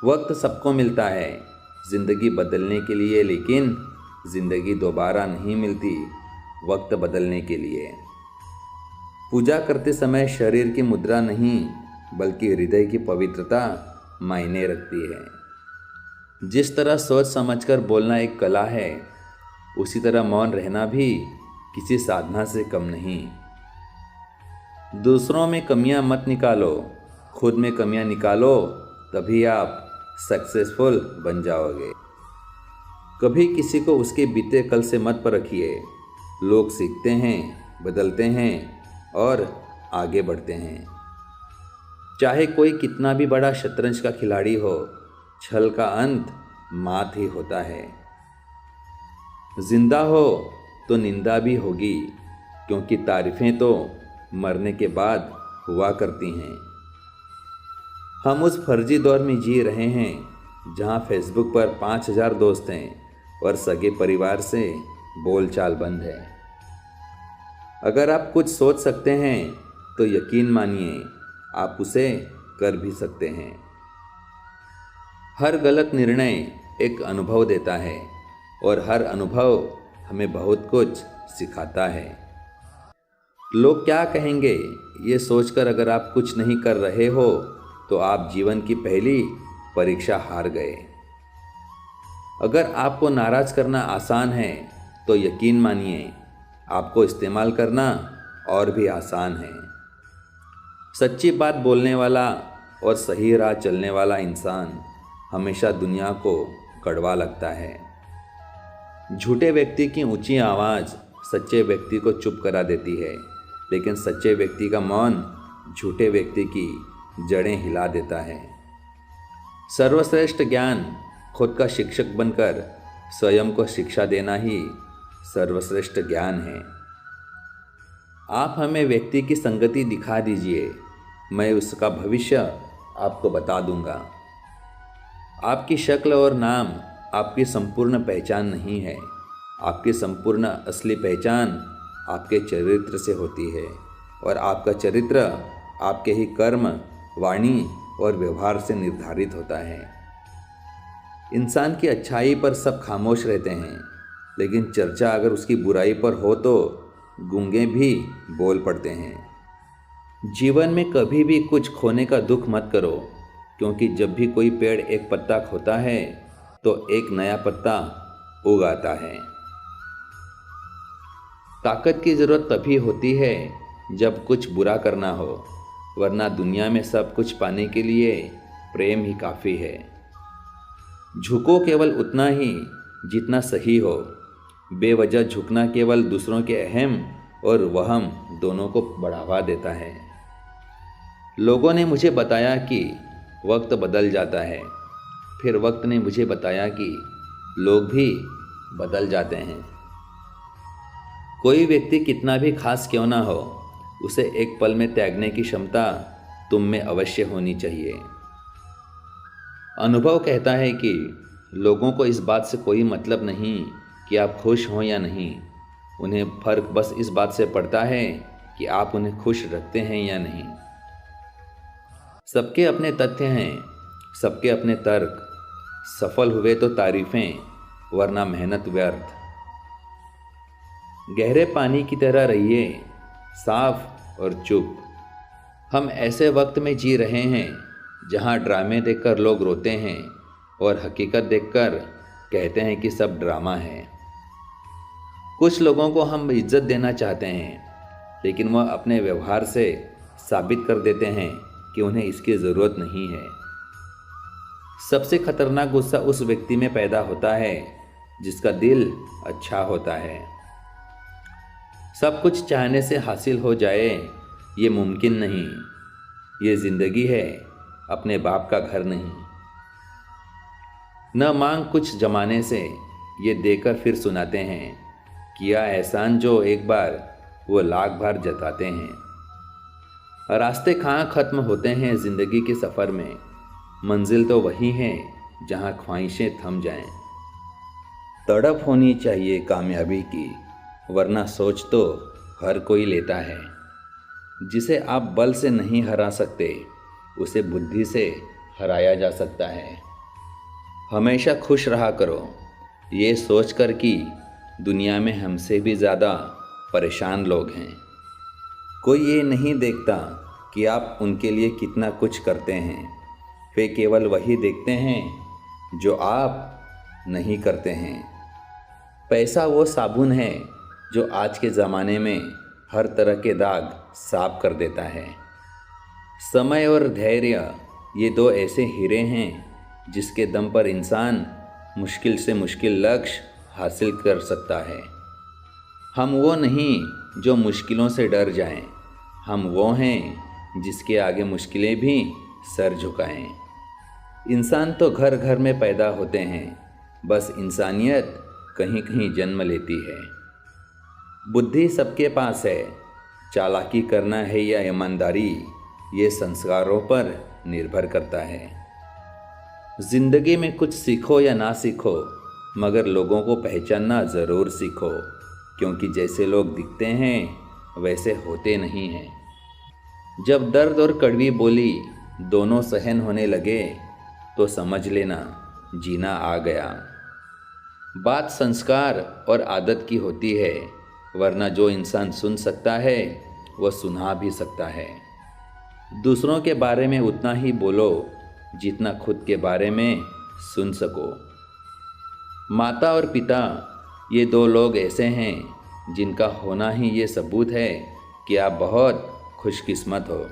वक्त सबको मिलता है ज़िंदगी बदलने के लिए, लेकिन ज़िंदगी दोबारा नहीं मिलती वक्त बदलने के लिए। पूजा करते समय शरीर की मुद्रा नहीं बल्कि हृदय की पवित्रता मायने रखती है। जिस तरह सोच समझकर बोलना एक कला है, उसी तरह मौन रहना भी किसी साधना से कम नहीं। दूसरों में कमियां मत निकालो, खुद में कमियां निकालो, तभी आप सक्सेसफुल बन जाओगे। कभी किसी को उसके बीते कल से मत परखिए। लोग सीखते हैं, बदलते हैं और आगे बढ़ते हैं। चाहे कोई कितना भी बड़ा शतरंज का खिलाड़ी हो, छल का अंत मात ही होता है। जिंदा हो तो निंदा भी होगी, क्योंकि तारीफें तो मरने के बाद हुआ करती हैं। हम उस फर्जी दौर में जी रहे हैं जहां फेसबुक पर 5000 दोस्त हैं और सगे परिवार से बोलचाल बंद है। अगर आप कुछ सोच सकते हैं तो यकीन मानिए आप उसे कर भी सकते हैं। हर गलत निर्णय एक अनुभव देता है और हर अनुभव हमें बहुत कुछ सिखाता है। लोग क्या कहेंगे ये सोचकर अगर आप कुछ नहीं कर रहे हो तो आप जीवन की पहली परीक्षा हार गए। अगर आपको नाराज़ करना आसान है तो यकीन मानिए आपको इस्तेमाल करना और भी आसान है। सच्ची बात बोलने वाला और सही राह चलने वाला इंसान हमेशा दुनिया को कड़वा लगता है। झूठे व्यक्ति की ऊंची आवाज़ सच्चे व्यक्ति को चुप करा देती है, लेकिन सच्चे व्यक्ति का मौन झूठे व्यक्ति की जड़ें हिला देता है। सर्वश्रेष्ठ ज्ञान खुद का शिक्षक बनकर स्वयं को शिक्षा देना ही सर्वश्रेष्ठ ज्ञान है। आप हमें व्यक्ति की संगति दिखा दीजिए, मैं उसका भविष्य आपको बता दूंगा। आपकी शक्ल और नाम आपकी संपूर्ण पहचान नहीं है। आपकी संपूर्ण असली पहचान आपके चरित्र से होती है और आपका चरित्र आपके ही कर्म, वाणी और व्यवहार से निर्धारित होता है। इंसान की अच्छाई पर सब खामोश रहते हैं, लेकिन चर्चा अगर उसकी बुराई पर हो तो गूंगे भी बोल पड़ते हैं। जीवन में कभी भी कुछ खोने का दुख मत करो, क्योंकि जब भी कोई पेड़ एक पत्ता खोता है तो एक नया पत्ता उग आता है। ताकत की ज़रूरत तभी होती है जब कुछ बुरा करना हो, वरना दुनिया में सब कुछ पाने के लिए प्रेम ही काफ़ी है। झुको केवल उतना ही जितना सही हो। बेवजह झुकना केवल दूसरों के अहम और वहम दोनों को बढ़ावा देता है। लोगों ने मुझे बताया कि वक्त बदल जाता है, फिर वक्त ने मुझे बताया कि लोग भी बदल जाते हैं। कोई व्यक्ति कितना भी खास क्यों ना हो, उसे एक पल में त्यागने की क्षमता तुम में अवश्य होनी चाहिए। अनुभव कहता है कि लोगों को इस बात से कोई मतलब नहीं कि आप खुश हों या नहीं। उन्हें फ़र्क बस इस बात से पड़ता है कि आप उन्हें खुश रखते हैं या नहीं। सबके अपने तथ्य हैं, सबके अपने तर्क। सफल हुए तो तारीफें, वरना मेहनत व्यर्थ। गहरे पानी की तरह रहिए, साफ और चुप। हम ऐसे वक्त में जी रहे हैं जहां ड्रामे देखकर लोग रोते हैं और हकीकत देखकर कहते हैं कि सब ड्रामा है। कुछ लोगों को हम इज्जत देना चाहते हैं, लेकिन वह अपने व्यवहार से साबित कर देते हैं कि उन्हें इसकी ज़रूरत नहीं है। सबसे खतरनाक गुस्सा उस व्यक्ति में पैदा होता है जिसका दिल अच्छा होता है। सब कुछ चाहने से हासिल हो जाए ये मुमकिन नहीं। ये ज़िंदगी है, अपने बाप का घर नहीं। न मांग कुछ जमाने से, ये देकर फिर सुनाते हैं। किया एहसान जो एक बार, वो लाख बार जताते हैं। रास्ते कहाँ ख़त्म होते हैं ज़िंदगी के सफ़र में, मंजिल तो वही है जहाँ ख्वाहिशें थम जाएं। तड़प होनी चाहिए कामयाबी की, वरना सोच तो हर कोई लेता है। जिसे आप बल से नहीं हरा सकते, उसे बुद्धि से हराया जा सकता है। हमेशा खुश रहा करो, ये सोचकर कि दुनिया में हमसे भी ज़्यादा परेशान लोग हैं। कोई ये नहीं देखता कि आप उनके लिए कितना कुछ करते हैं, वे केवल वही देखते हैं जो आप नहीं करते हैं। पैसा वो साबुन है जो आज के ज़माने में हर तरह के दाग साफ कर देता है। समय और धैर्य ये दो ऐसे हीरे हैं जिसके दम पर इंसान मुश्किल से मुश्किल लक्ष्य हासिल कर सकता है। हम वो नहीं जो मुश्किलों से डर जाएं, हम वो हैं जिसके आगे मुश्किलें भी सर झुकाएं। इंसान तो घर घर में पैदा होते हैं, बस इंसानियत कहीं कहीं जन्म लेती है। बुद्धि सबके पास है, चालाकी करना है या ईमानदारी, ये संस्कारों पर निर्भर करता है। जिंदगी में कुछ सीखो या ना सीखो, मगर लोगों को पहचानना ज़रूर सीखो, क्योंकि जैसे लोग दिखते हैं वैसे होते नहीं हैं। जब दर्द और कड़वी बोली दोनों सहन होने लगे तो समझ लेना जीना आ गया। बात संस्कार और आदत की होती है, वरना जो इंसान सुन सकता है वह सुना भी सकता है। दूसरों के बारे में उतना ही बोलो जितना खुद के बारे में सुन सको। माता और पिता ये दो लोग ऐसे हैं जिनका होना ही ये सबूत है कि आप बहुत खुशकिस्मत हो।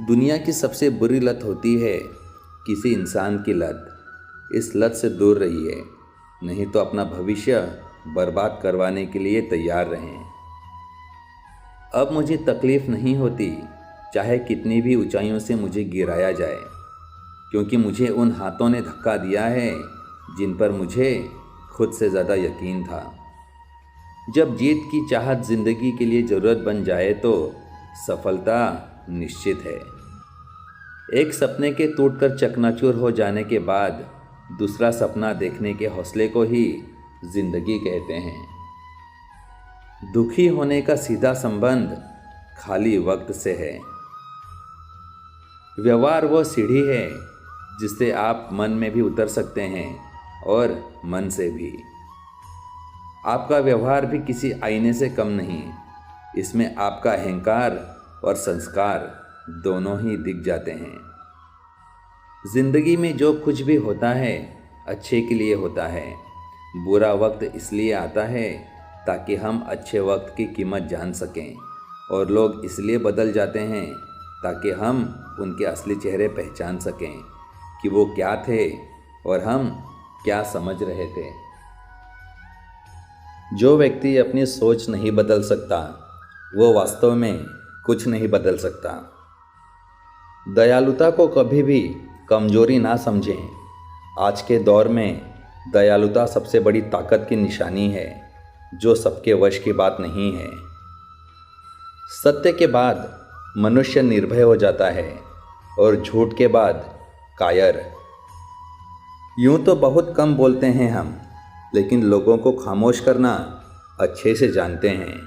दुनिया की सबसे बुरी लत होती है किसी इंसान की लत। इस लत से दूर रहिए, नहीं तो अपना भविष्य बर्बाद करवाने के लिए तैयार रहें। अब मुझे तकलीफ़ नहीं होती चाहे कितनी भी ऊंचाइयों से मुझे गिराया जाए, क्योंकि मुझे उन हाथों ने धक्का दिया है जिन पर मुझे खुद से ज़्यादा यकीन था। जब जीत की चाहत ज़िंदगी के लिए ज़रूरत बन जाए तो सफलता निश्चित है। एक सपने के टूटकर चकनाचूर हो जाने के बाद दूसरा सपना देखने के हौसले को ही ज़िंदगी कहते हैं। दुखी होने का सीधा संबंध खाली वक्त से है। व्यवहार वो सीढ़ी है जिससे आप मन में भी उतर सकते हैं और मन से भी। आपका व्यवहार भी किसी आईने से कम नहीं, इसमें आपका अहंकार और संस्कार दोनों ही दिख जाते हैं। जिंदगी में जो कुछ भी होता है अच्छे के लिए होता है। बुरा वक्त इसलिए आता है ताकि हम अच्छे वक्त की कीमत जान सकें, और लोग इसलिए बदल जाते हैं ताकि हम उनके असली चेहरे पहचान सकें कि वो क्या थे और हम क्या समझ रहे थे। जो व्यक्ति अपनी सोच नहीं बदल सकता वो वास्तव में कुछ नहीं बदल सकता। दयालुता को कभी भी कमजोरी ना समझें। आज के दौर में दयालुता सबसे बड़ी ताकत की निशानी है, जो सबके वश की बात नहीं है। सत्य के बाद मनुष्य निर्भय हो जाता है और झूठ के बाद कायर। यूं तो बहुत कम बोलते हैं हम, लेकिन लोगों को खामोश करना अच्छे से जानते हैं।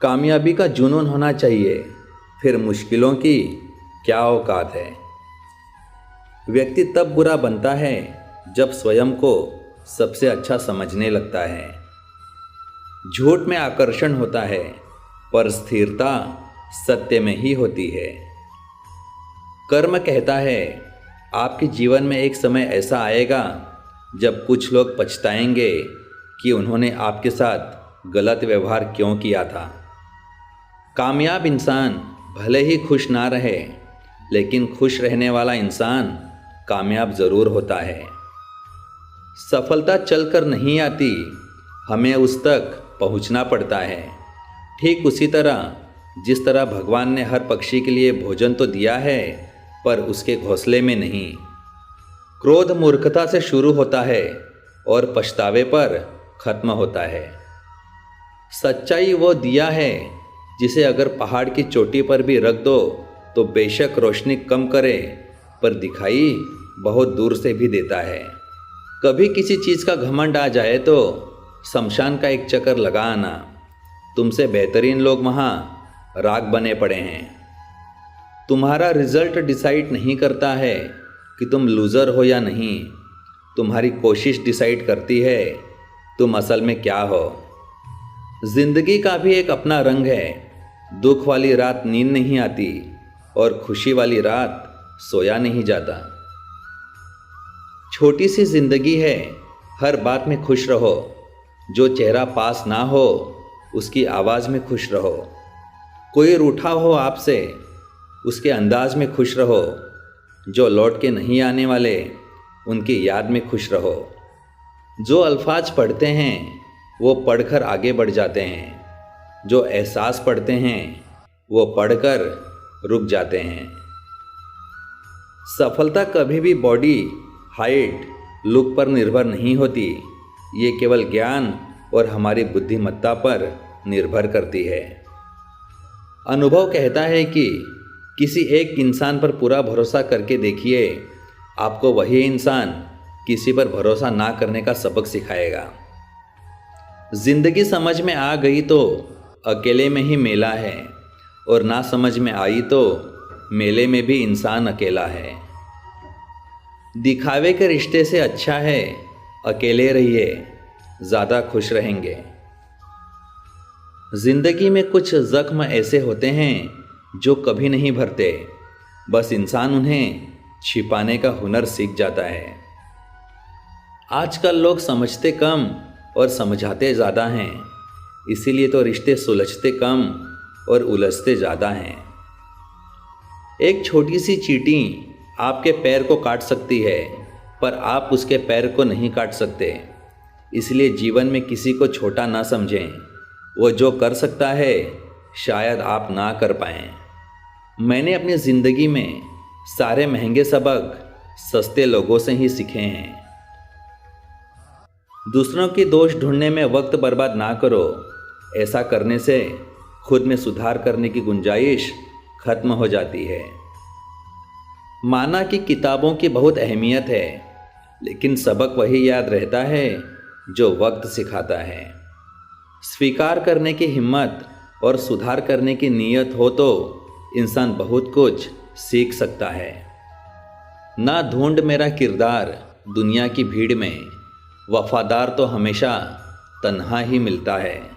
कामयाबी का जुनून होना चाहिए, फिर मुश्किलों की क्या औकात है। व्यक्ति तब बुरा बनता है जब स्वयं को सबसे अच्छा समझने लगता है। झूठ में आकर्षण होता है, पर स्थिरता सत्य में ही होती है। कर्म कहता है आपके जीवन में एक समय ऐसा आएगा जब कुछ लोग पछताएंगे कि उन्होंने आपके साथ गलत व्यवहार क्यों किया था। कामयाब इंसान भले ही खुश ना रहे, लेकिन खुश रहने वाला इंसान कामयाब ज़रूर होता है। सफलता चलकर नहीं आती, हमें उस तक पहुंचना पड़ता है। ठीक उसी तरह जिस तरह भगवान ने हर पक्षी के लिए भोजन तो दिया है, पर उसके घोंसले में नहीं। क्रोध मूर्खता से शुरू होता है और पछतावे पर खत्म होता है। सच्चाई वो दिया है जिसे अगर पहाड़ की चोटी पर भी रख दो तो बेशक रोशनी कम करे, पर दिखाई बहुत दूर से भी देता है। कभी किसी चीज़ का घमंड आ जाए तो शमशान का एक चक्कर लगा आना। तुमसे बेहतरीन लोग वहाँ राख बने पड़े हैं। तुम्हारा रिजल्ट डिसाइड नहीं करता है, कि तुम लूज़र हो या नहीं। तुम्हारी कोशिश डिसाइड करती है तुम असल में क्या हो। जिंदगी का भी एक अपना रंग है। दुख वाली रात नींद नहीं आती और खुशी वाली रात सोया नहीं जाता। छोटी सी जिंदगी है, हर बात में खुश रहो। जो चेहरा पास ना हो उसकी आवाज़ में खुश रहो। कोई रूठा हो आपसे उसके अंदाज में खुश रहो। जो लौट के नहीं आने वाले उनकी याद में खुश रहो। जो अल्फाज पढ़ते हैं वो पढ़कर आगे बढ़ जाते हैं। जो एहसास पढ़ते हैं वो पढ़कर रुक जाते हैं। सफलता कभी भी बॉडी, हाइट, लुक पर निर्भर नहीं होती। ये केवल ज्ञान और हमारी बुद्धिमत्ता पर निर्भर करती है। अनुभव कहता है कि किसी एक इंसान पर पूरा भरोसा करके देखिए, आपको वही इंसान किसी पर भरोसा ना करने का सबक सिखाएगा। जिंदगी समझ में आ गई तो अकेले में ही मेला है, और ना समझ में आई तो मेले में भी इंसान अकेला है। दिखावे के रिश्ते से अच्छा है अकेले रहिए, ज़्यादा खुश रहेंगे। जिंदगी में कुछ जख्म ऐसे होते हैं जो कभी नहीं भरते, बस इंसान उन्हें छिपाने का हुनर सीख जाता है। आजकल लोग समझते कम और समझाते ज़्यादा हैं, इसीलिए तो रिश्ते सुलझते कम और उलझते ज़्यादा हैं। एक छोटी सी चींटी आपके पैर को काट सकती है, पर आप उसके पैर को नहीं काट सकते। इसलिए जीवन में किसी को छोटा ना समझें। वो जो कर सकता है शायद आप ना कर पाएं। मैंने अपनी ज़िंदगी में सारे महंगे सबक सस्ते लोगों से ही सीखे हैं। दूसरों की दोष ढूंढने में वक्त बर्बाद ना करो। ऐसा करने से खुद में सुधार करने की गुंजाइश खत्म हो जाती है। माना कि किताबों की बहुत अहमियत है, लेकिन सबक वही याद रहता है जो वक्त सिखाता है। स्वीकार करने की हिम्मत और सुधार करने की नीयत हो तो इंसान बहुत कुछ सीख सकता है। ना ढूंढ मेरा किरदार दुनिया की भीड़ में, वफादार तो हमेशा तन्हा ही मिलता है।